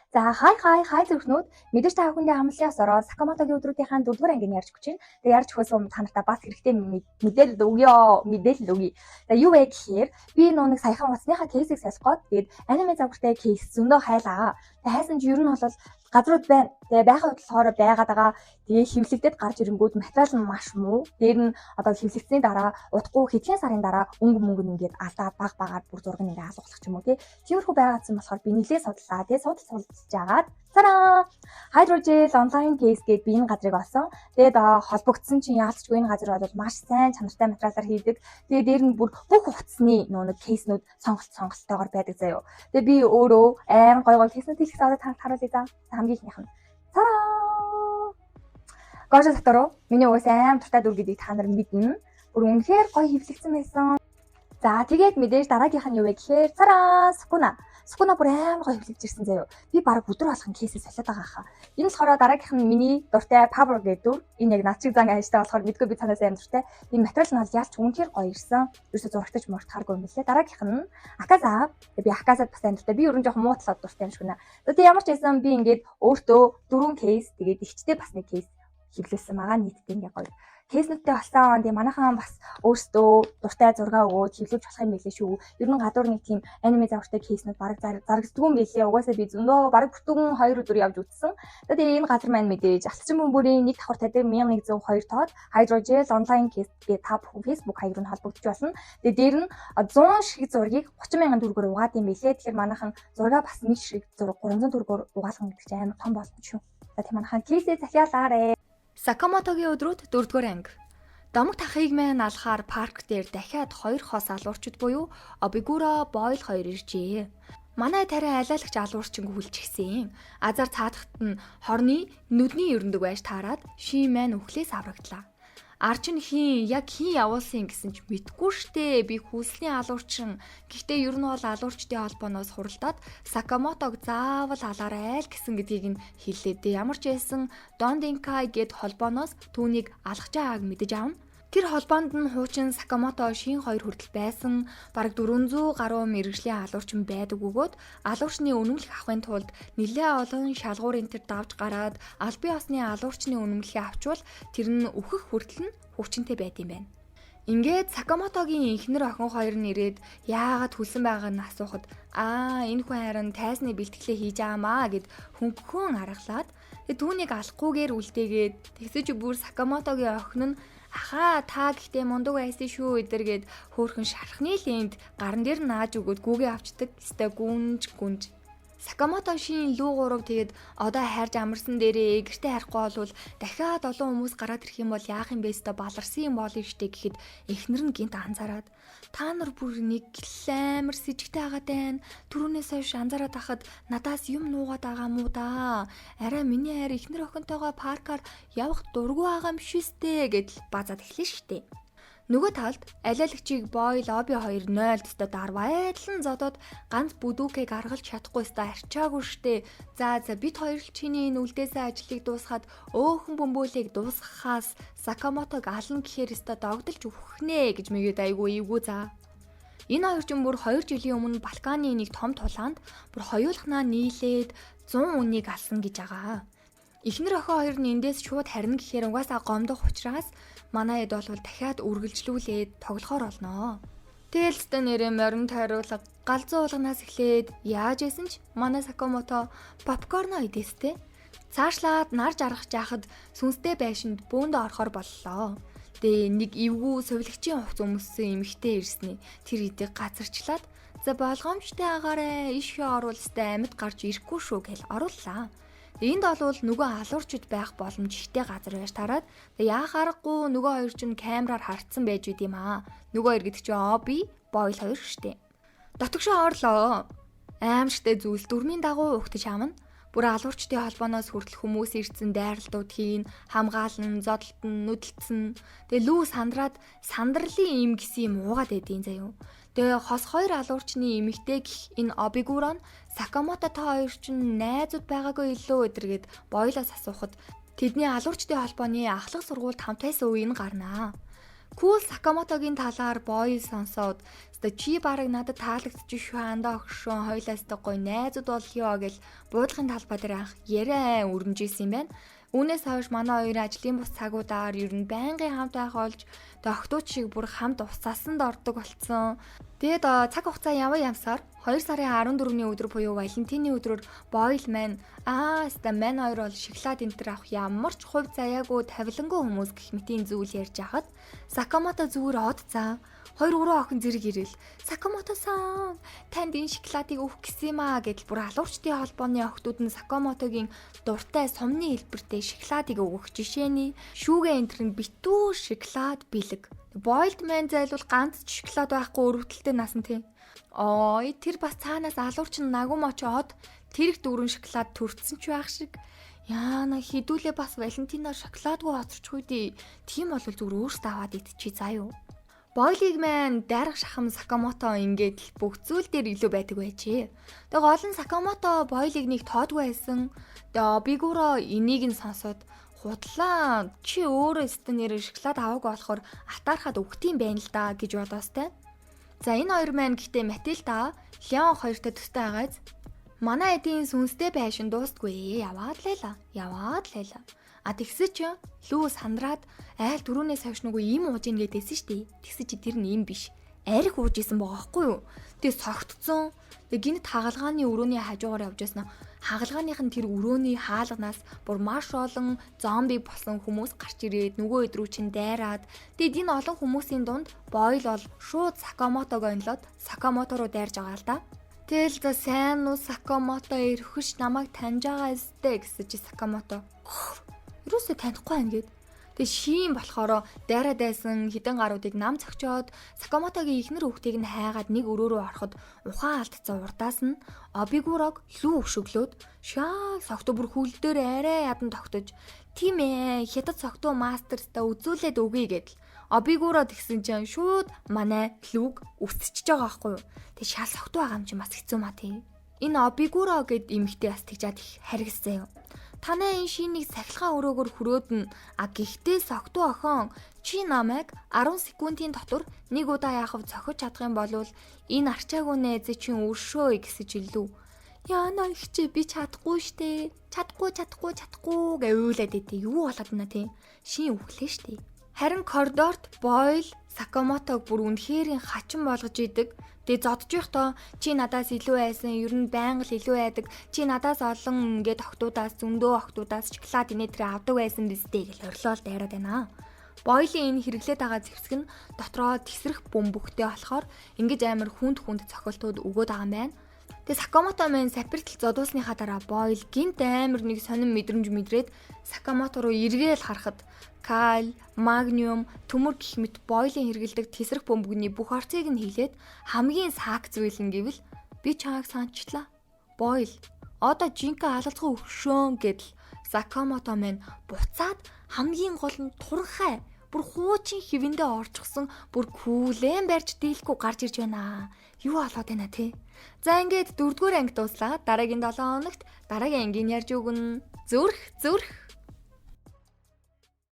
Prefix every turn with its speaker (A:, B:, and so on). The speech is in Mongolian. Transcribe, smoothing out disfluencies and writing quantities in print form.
A: За хай зөвхнүүд мэдээж та бүхэндээ амлалын ороод Сакамотогийн өдрүүдийн 4-р ангийн ярьж өгч байна. Тэгээ ярьж өгсөн та нартай бас хэрэгтэй мэдээлэл өгье. За юу вэ гэхээр би нэг саяхан уцсныхаа кейсийг солих гээд тэгээд аниме загвартай кейс зөндөө хайлаа. Тэгээ хайсан чи ер нь бол газрууд байна. Тэгээ байхад болохоор байгаад байгаа. Тэгээ хевлэгдээд гарч ирэнгүүт материал нь маш муу. Дээр нь одоо хевлэгдсэний дараа удахгүй хэдхэн сарын дараа өнгө ингээд алдаад багаар бүр зураг нь ингээд алгуулах юм уу тий. Тиймэрхүү байгаадсан болохоор би нэлээд судлаа. Тэгээ судалж жагаад цараа Hydrogel онлайн кейс гээд би энэ газрыг олсон. Тэгээд холбогдсон чинь яалтчгүй энэ газар бол маш сайн чанартай материалаар хийдэг. Тэгээд дээр нь бүр бүх утасны нэг кейснүүд сонголтойгоор байдаг заяо. Тэгээд би өөрөө айн гой кейснүүд их саад харуулъя за. Хамгийн ихнийх нь. Цараа Гожо Сатору миний уус аим туртай дүр гэдгийг та нар мэднэ. Бүр үнэхээр гоё хэвлэгдсэн байсан. За тэгээд мэдээж дараагийнх нь юу вэ гэхээр цараа Сукуна бүр аим гоё хэвлэгдэж ирсэн заяо. Би баг өдөр болгон кейсээ солиод байгаа хаа. Энэ болохоор дараагийнх нь миний дуртай Power гэдэг дүр. Энэ яг над шиг зан ааштай болохоор мэдгүй би танаас аим дуртай. Энэ материал нь бол ялч үнэхээр гоё ирсэн. Ерөөсө зурагтаж муртахааргүй юм лээ. Дараагийнх нь Акаса. Би Акасад бас аим дуртай. Би ерөн жоохон муутлаад дуртай юм шиг нэ. Тэгээд ямар ч байсан би ингээд өөртөө 4 кейс тэгээд ихчтэй бас нэг кейс хэвлүүлсэн байгаа. Нийтдээ ингээ гоё кейснүүдтэй болсон. Тэгээ манайхан бас өөрсдөө дуртай зураг өгөөд хэвлүүлж болох юм билээ шүү. Ер нь гадуур нэг тийм аниме завартай кейснүүд бараг зарагддаг юм билээ. Угаасаа би зөндөө бараг бүтэн 2 өдөр явж үзсэн. Тэгээ энэ газар маань мэдээж алтчин бөмбөрийн нэг давхар тадаг 1102 тоод Hydrogel онлайн кейс гээ та бүхэн Facebook хаягаар нь холбогдож болно. Тэгээ дээр нь 100 шиг зургийг 30,000 төгрөгөөр угаад юм билээ. Тэгэхээр манайхан зураг бас нэг шиг зураг 300 төгрөгөөр угаалгах гэдэг чинь амар том болно шүү. За тийм манайхан кейсээ захиалаарэ.
B: Сакамотогийн өдрүүд 4-р анги. Домог тахыг мэн алхаар парк дээр дахиад 2 хос алуурчид буюу Обигура, Бойл 2 иржээ. Манай тариа алайлагч алуурчин хүлчихсэн. Азар цаадахт нь хорны нүдний ерөндөг байж таарад шин мэн үхлээс аврагдлаа. Арчин хин явуулсан гэсэн ч мэдгүй штэ. Би хүлсний алуурчин. Гэхдээ ер нь бол алуурчдын холбооноос хуралдаад Сакамотог заавал алаарай л гэсэн гэдгийг нь хэллээ. Ямар ч байсан Дондинкай гэд холбооноос түүнийг алгаж байгааг мэдэж авна. Тэр холбоонд нь хуучин Сакамото шин 2 хүртэл байсан бараг 400 гаруй мэргэжлийн алуурчин байдаг бөгөөд алуурчны үнэмлэх авахын тулд нэлээд олон шалгуур энтер давж гараад албан ёсны алуурчны үнэмлэхийг авчвал тэр нь өөхөх хүртэл нь хүчинтэй байд юм байна. Ингээд Сакамотогийн эхнэр охин хоёр нь ирээд яагаад хүлсэн байгааг нь асуухад энэ хүн харин тайзны бэлтгэлээ хийж аамаа гэд хөнгөн аргалаад түүнийг алахгүйгээр үлдээгээд тэгсэж бүр Сакамотогийн охин нь ахаа та гэхдээ мундаг байсан шүү эдэргээд хөөхөн шархны лэнд гарн дээр нааж өгөөд гүгээ авчдаг. Өстэй гүнж. Сакамото шин лүү 3 тэгээд одоо хайрж амарсан дээрээ гэртээ харахгүй болвол дахиад олон хүмүүс гараад ирэх юм бол яах юм бэ өстэй баларсан юм болно штэ гэхэд эхнэр нь гинт анзаараад та нар бүр нэг амар сэжигтэй байгаа даа. Түрүүнээс хойш анзаараад байхад надаас юм нуугаад байгаа мó да. Арай миний хайр эхнэр охинтойгоо паркаар явах дургүй байгаа юм шүүстэй гэдэл базаад эхлэв штэ. Нөгөө талд алайлагчийг Бойл Оби 2 0 төстө дарвайдлан зодоод ганц бүдүүкийг аргалж чадахгүй өстө арчаагүй штэ. За бид хоёр л чиний энэ үлдээсэн ажлыг дуусгаад өөхөн бөмбөлийг дуусгахаас Сакамотог ална гэхээр өстө догдолж өгөхнэ гэж мэгээд айгүй эвгүй за. Энэ хоёр ч бүр 2 жилийн өмнө Балканы нэг том тулаанд бүр хоёулахнаа нийлээд 100 үнийг алсан гэж байгаа. Эхнэр охин хоёр нь эндээс шууд харна гэхээр угаасаа гомдох учраас манай эд бол дахиад үргэлжлүүлээд тоглохоор олноо. Тэлстэй нэрээ морин тойруулга галзуу уулганаас эхлээд яаж исэн ч манай Сакамото попкорно идэстэй. Цаашлаад нар жаргах жахад сүнстэй байшинд бөөндө орохоор боллоо. Тэгээ нэг эвгүй сувилагчийн хувц өмссөн эмэгтэй ирснэ. Тэр эдэг газарчлаад за болгоомжтой агаарэ ишээ оруулстай амьд гарч ирэхгүй шүү гэл орууллаа. Энд бол нөгөө алуурчд байх боломжтой газар байж тараад яах аргагүй нөгөө хоёр ч камераар хартсан байж үт юм аа. Нөгөө хоёр гэдэг чинь Оби, Бойл 2 штэ. Дотгошоо орлоо. Аимшигтэй зүйлс дөрмийн дагуу угтаж амна. Бүр алуурчдын холбооноос хүртэл хүмүүс ирсэн дайралтууд хийн, хамгаална, зодтолтон, нүдэлцэн. Тэгээ лүү сандраад сандралын им гисэн юм уугаад байдیں۔ Заяа. Тэгээ хос 2 алуурчны эмэгтэй гэх энэ Обигурон Сакамото та хоёр чинь найзууд байгаагүй илүү өдөргээд Бойлоос асуухад тэдний алуурчдын холбооны ахлах сургуульд хамт байсан үеийн гарнаа. Кул Сакамотогийн талаар Бойл сонсоод Тэ чи бараг надад таалагдчих шүү андаа огшон хоёлаастай гоё найзууд болё гэж буудлахын талбай дээр анх яриа өрнөжсэн юм байна. Үүнээс хойш манай хоёр ажлын бус цагуудаар ер нь байнгын хамт байх болж тогтууч шиг бүр хамт усаасанд ордог болцсон. Тэгээд цаг хугацаа явсаар 2 сарын 14-ний өдөр буюу Валентины өдрөөр Бойл маань ста мань хоёр бол шоколад энтер авах ямар ч хувь заяагүй тавилангүй хүмүүс гэх мэтийн зүйл ярьж хахад Сакамото зүгээр одцаа 2-3 охин зэрэг ирэл Сакамото-сан танд энэ шоколадыг өгөх гэсэн юм аа гэдэл бүр алуурчдын холбооны охтууд нь Сакамотогийн дуртай сумны хэлбэртэй шоколадыг өгөх жишээний шүүгээ энтер нь битүү шоколад бэлэг. Бойлд мэн зайлвал ганц ч шоколад байхгүй өрөвдөлтөй насан тий. Ой тэр бас цаанаас алуурч нь нагумоч од тэр их дөрвөн шоколад төрцсөн ч байх шиг. Яана хідүүлээ бас Валентиноор шоколадгүй хоцорчихгүй дээ. Тийм бол зүгээр өөртөө аваад идчихье заа юу. Бойлыг маань дайрах шахам Сакамото ингээд л бүх зүйл дээр илүү байдаг байжээ. Тэгээ гол нь Сакамото Бойлыг нэг тоодгүй байсан. Тэгээ Обигуро энийг нь сонсоод худлаа чи өөрөө стенээр шоколад аваагүй болохоор атаархаад өгтiin байна л да гэж бодоостай. За энэ хоёр маань гэхдээ Матильда Леон хоёртой төстэй байгааз манай эдийн сүнстэй байшин дуустгүй яваад лайла. Тэгсэж лүү сандраад айл түрүүнээс хойш нөгөө им ууж ийн гэдээсэн штий. Тэгсэж тэр нь им биш. Арх ууж исэн байгаа байхгүй юу? Тэгээ согтцсон. Тэгээ гинт хагалгааны өрөөний хажуугаар явж яснаа. Хагалгааных нь тэр өрөөний хаалганаас бүр маш олон зомби болсон хүмүүс гарч ирээд нөгөө өдрүү чин дайраад. Тэгээд энэ олон хүмүүсийн дунд Бойл бол шууд Сакамотог онлоод Сакамото руу дайрж байгаа л да. Тэгэл за сайн уу Сакамото ирэхш намайг таньж байгаа эстэй гэсэн чи Сакамото. Юусоо танихгүй байна гэд. Тэгээ шиин болохоор дайраад байсан хідэн гаруудыг нам цогчоод Сакамотогийн ихнэр хүүхдийг нь хайгаад нэг өрөө рүү ороход ухаан алдцсан урдаас нь Обигурог лүү өшөглөөд шаа согтуу бүр хүл дээр арай ядан тогтож тийм ээ хятад согтуу мастерстай үзүүлээд өгье гэдэл Обигуро тэгсэн чинь шууд манай лүүг өсчихөж байгаа байхгүй юу. Тэг шал согтуу байгаа юм чи бас хэцүү маа тий. Энэ Обигуро гэд эмэгтэй бас тэгжаад их харгиссан юм. Танай энэ шинийг сахилгаан өрөөгөр хүрөөднө. Гэхдээ согтуу охин чи намайг 10 секундын дотор нэг удаа яахав цохиж чадах юм бол энэ арчаагүй нээзэ чинь өршөө гэсэж илүү. Яана ихчээ би чадахгүй штэ. Чадахгүй гэ уйлаад идэв. Юу болоод байна тий. Шин өглөө штэ. Харин коридорт Бойл Сакамотог бүр үнэхэрийн хачин болгож идэг. Тэгээ зодж явахдаа чи надаас илүү байсан, ер нь байнга л илүү байдаг. Чи надаас олон ингээд охтуудаас зөндөө охтуудаас шоколад инээтрээ авдаг байсан биз дээ гэж орилол дайраад байна. Бойлын энэ хэрэглээд байгаа зэвсэг нь дотроо тесрэх бөмбөгтэй болохоор ингэж амар хүнд цохилтууд өгөөд байгаа юм байна. Тэгээ Сакамото маань сапиртл зодуулсныхаа дараа Бойл гинт амар нэг сонин мэдрэмж мэдрээд Сакамото руу эргээл харахад кал, магниум, төмөр гэх мэт Бойлын хэрэгэлдэг тесрэх бөмбөгний бүх орцыг нь хийлээд хамгийн саак зүйл нь гэвэл би чааг санчлаа. Бойл одоо жинка алалцгаа өгшөөн гэдэл Сакамото маань буцаад хамгийн гол нь туранхай бүр хуучин хэвэндээ орчихсон бүр күүлэн барьж дийлэхгүй гарч ирж байна. Юу болоод байна те? За ингээд 4-р анги дуслаа. Дараагийн 7 хоногт дараагийн ангийн ярьж өгнө. Зүрх